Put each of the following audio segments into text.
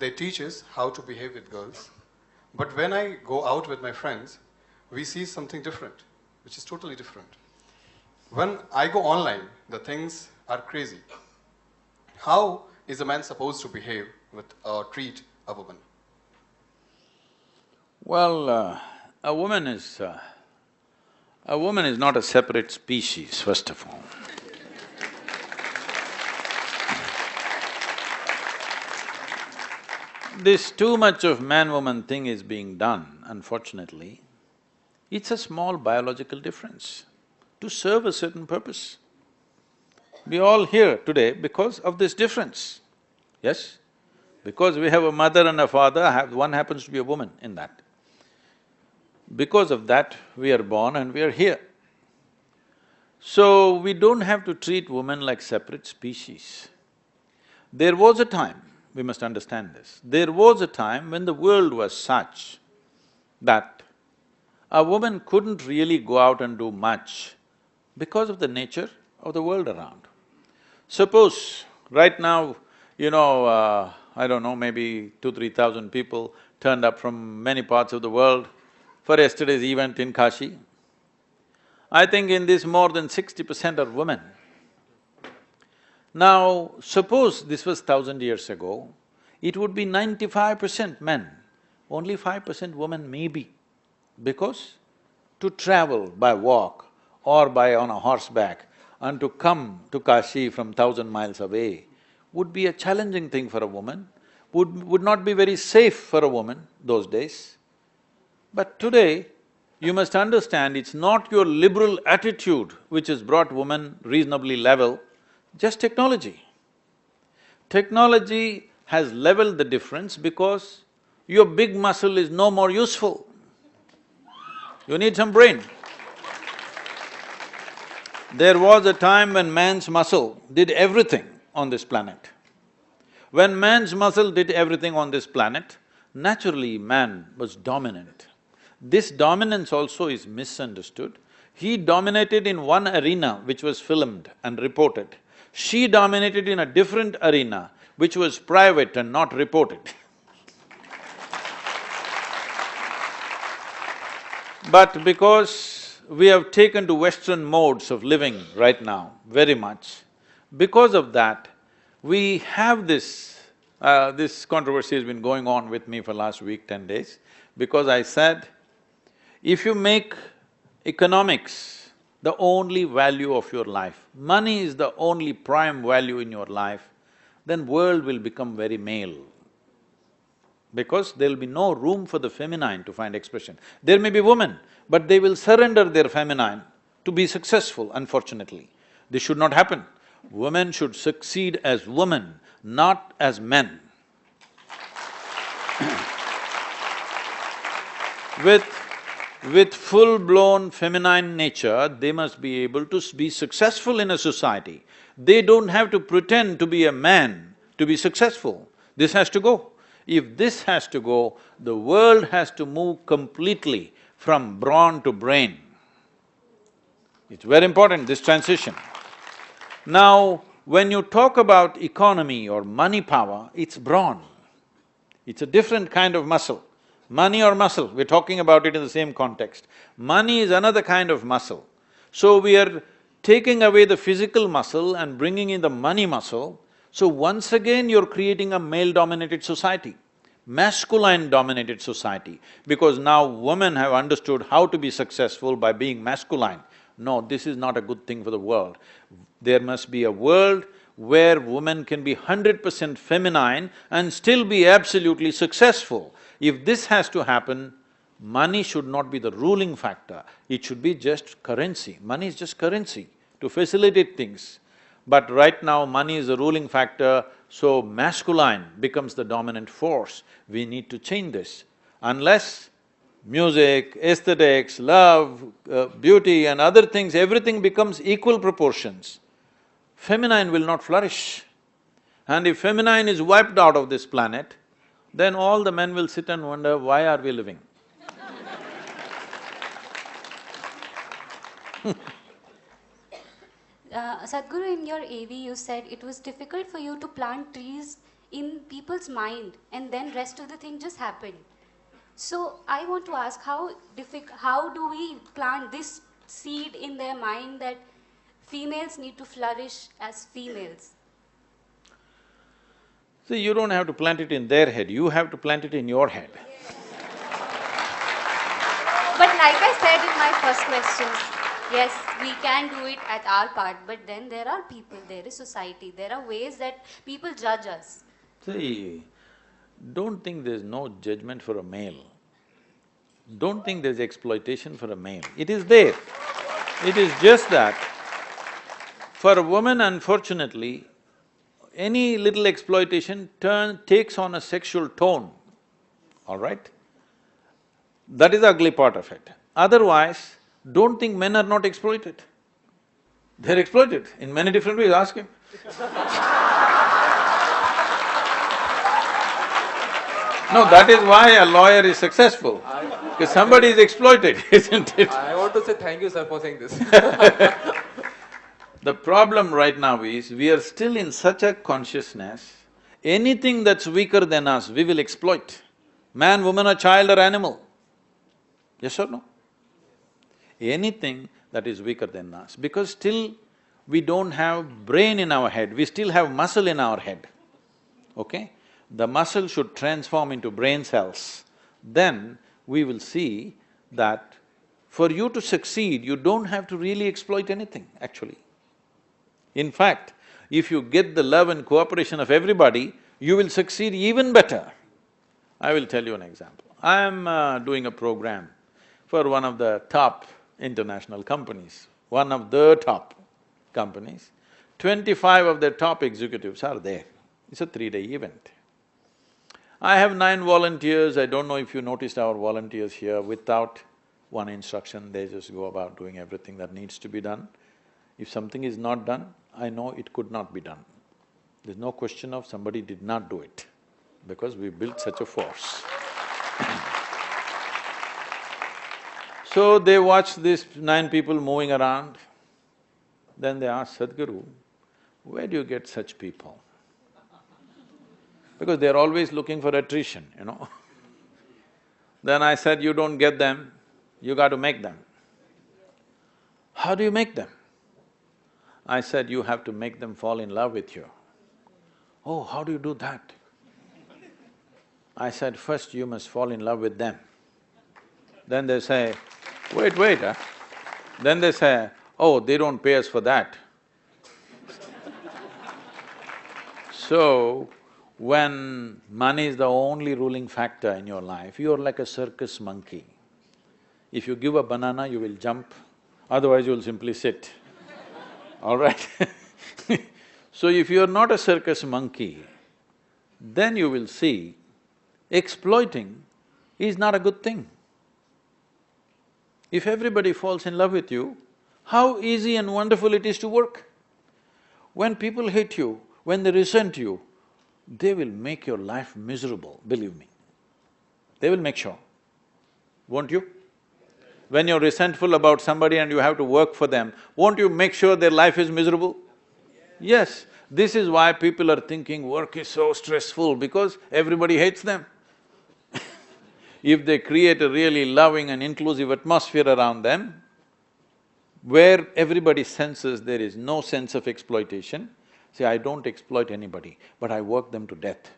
they teach us how to behave with girls. But when I go out with my friends, we see something different, which is totally different. When I go online, the things are crazy. How is a man supposed to behave with or treat a woman? Well, a woman is not a separate species, first of all. This too much of man-woman thing is being done, unfortunately. It's a small biological difference to serve a certain purpose. We are all here today because of this difference, yes? Because we have a mother and a father, one happens to be a woman in that. Because of that, we are born and we are here. So, we don't have to treat women like separate species. There was a time, we must understand this, there was a time when the world was such that a woman couldn't really go out and do much because of the nature of the world around. Suppose right now, I don't know, maybe 2,000–3,000 people turned up from many parts of the world for yesterday's event in Kashi. I think in this more than 60% are women. Now, suppose this was 1,000 years ago, it would be 95% men, only 5% women maybe. Because to travel by walk or by on a horseback and to come to Kashi from 1,000 miles away would be a challenging thing for a woman, would not be very safe for a woman those days. But today, you must understand it's not your liberal attitude which has brought women reasonably level, just technology. Technology has leveled the difference because your big muscle is no more useful. You need some brain. There was a time when man's muscle did everything on this planet. When man's muscle did everything on this planet, naturally man was dominant. This dominance also is misunderstood. He dominated in one arena which was filmed and reported. She dominated in a different arena which was private and not reported. But because we have taken to Western modes of living right now, very much, because of that, we have this controversy has been going on with me for last week, 10 days, because I said, if you make economics the only value of your life, money is the only prime value in your life, then world will become very male. Because there'll be no room for the feminine to find expression. There may be women, but they will surrender their feminine to be successful, unfortunately. This should not happen. Women should succeed as women, not as men. With full-blown feminine nature, they must be able to be successful in a society. They don't have to pretend to be a man to be successful. This has to go. If this has to go, the world has to move completely from brawn to brain. It's very important, this transition. Now, when you talk about economy or money power, it's brawn. It's a different kind of muscle. Money or muscle, we're talking about it in the same context. Money is another kind of muscle. So we are taking away the physical muscle and bringing in the money muscle. So once again you're creating a male-dominated society, masculine-dominated society, because now women have understood how to be successful by being masculine. No, this is not a good thing for the world. There must be a world where women can be 100% feminine and still be absolutely successful. If this has to happen, money should not be the ruling factor, it should be just currency. Money is just currency to facilitate things. But right now, money is the ruling factor, so masculine becomes the dominant force. We need to change this. Unless music, aesthetics, love, beauty and other things, everything becomes equal proportions, feminine will not flourish. And if feminine is wiped out of this planet, then all the men will sit and wonder, why are we living? Sadhguru, in your AV you said it was difficult for you to plant trees in people's mind, and then rest of the thing just happened. So I want to ask, how do we plant this seed in their mind that females need to flourish as females? See, you don't have to plant it in their head, you have to plant it in your head. But like I said in my first questions, yes, we can do it at our part, but then there are people, there is society, there are ways that people judge us. See, don't think there's no judgment for a male. Don't think there's exploitation for a male. It is there. It is just that for a woman, unfortunately, any little exploitation takes on a sexual tone, all right? That is the ugly part of it. Otherwise, don't think men are not exploited. They're exploited in many different ways, ask him. No, that is why a lawyer is successful, because somebody is exploited, isn't it? I want to say thank you, sir, for saying this. The problem right now is, we are still in such a consciousness, anything that's weaker than us, we will exploit. Man, woman or child or animal. Yes or no? Anything that is weaker than us, because still we don't have brain in our head, we still have muscle in our head, okay? The muscle should transform into brain cells. Then we will see that for you to succeed, you don't have to really exploit anything, actually. In fact, if you get the love and cooperation of everybody, you will succeed even better. I will tell you an example. I am doing a program for one of the top international companies, one of the top companies. 25 of their top executives are there. It's a 3-day event. I have 9 volunteers. I don't know if you noticed our volunteers here, without one instruction, they just go about doing everything that needs to be done. If something is not done, I know it could not be done. There's no question of somebody did not do it, because we built such a force. So they watch these 9 people moving around, then they ask Sadhguru, where do you get such people? Because they're always looking for attrition, you know. Then I said, you don't get them, you got to make them. How do you make them? I said, you have to make them fall in love with you. Oh, how do you do that? I said, first you must fall in love with them. Then they say, wait, huh? Then they say, oh, they don't pay us for that. So, when money is the only ruling factor in your life, you're like a circus monkey. If you give a banana, you will jump, otherwise you'll simply sit, all right? So if you're not a circus monkey, then you will see exploiting is not a good thing. If everybody falls in love with you, how easy and wonderful it is to work. When people hate you, when they resent you, they will make your life miserable, believe me. They will make sure, won't you? When you're resentful about somebody and you have to work for them, won't you make sure their life is miserable? Yes, this is why people are thinking work is so stressful, because everybody hates them. If they create a really loving and inclusive atmosphere around them, where everybody senses there is no sense of exploitation, see, I don't exploit anybody, but I work them to death.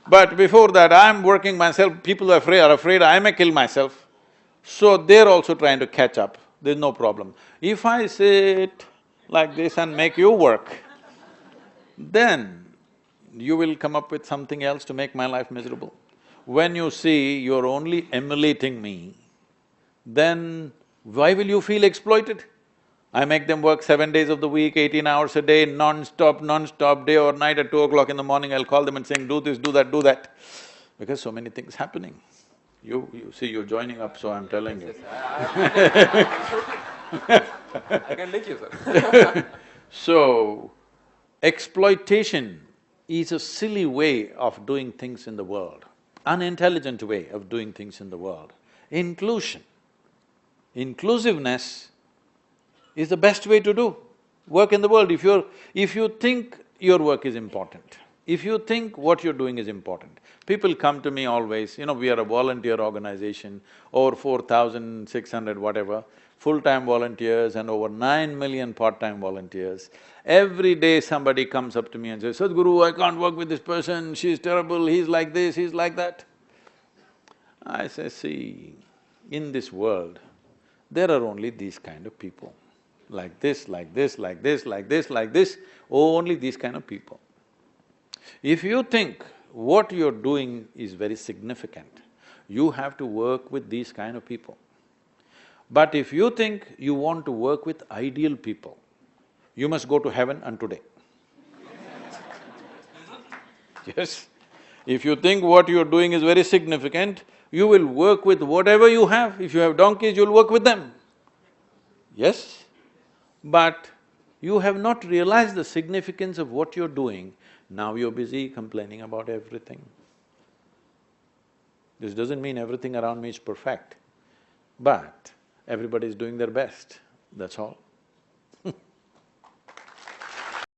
But before that, I'm working myself, people are afraid I may kill myself, so they're also trying to catch up, there's no problem. If I sit like this and make you work, then you will come up with something else to make my life miserable. When you see you're only emulating me, then why will you feel exploited? I make them work 7 days of the week, 18 hours a day, non-stop, day or night. At 2 o'clock in the morning, I'll call them and saying, do this, do that, do that. Because so many things happening. You see, you're joining up, so I'm telling you. I can link you, sir. So, exploitation is a silly way of doing things in the world, unintelligent way of doing things in the world. Inclusion, inclusiveness is the best way to do work in the world. If you think your work is important. If you think what you're doing is important, people come to me always, we are a volunteer organization, over 4,600 whatever, full-time volunteers and over 9 million part-time volunteers. Every day somebody comes up to me and says, Sadhguru, I can't work with this person, she's terrible, he's like this, he's like that. I say, see, in this world, there are only these kind of people. Like this, like this, like this, like this, like this, only these kind of people. If you think what you're doing is very significant, you have to work with these kind of people. But if you think you want to work with ideal people, you must go to heaven and today. Yes. If you think what you're doing is very significant, you will work with whatever you have. If you have donkeys, you'll work with them. Yes? But you have not realized the significance of what you're doing, now you're busy complaining about everything. This doesn't mean everything around me is perfect, but everybody is doing their best, that's all.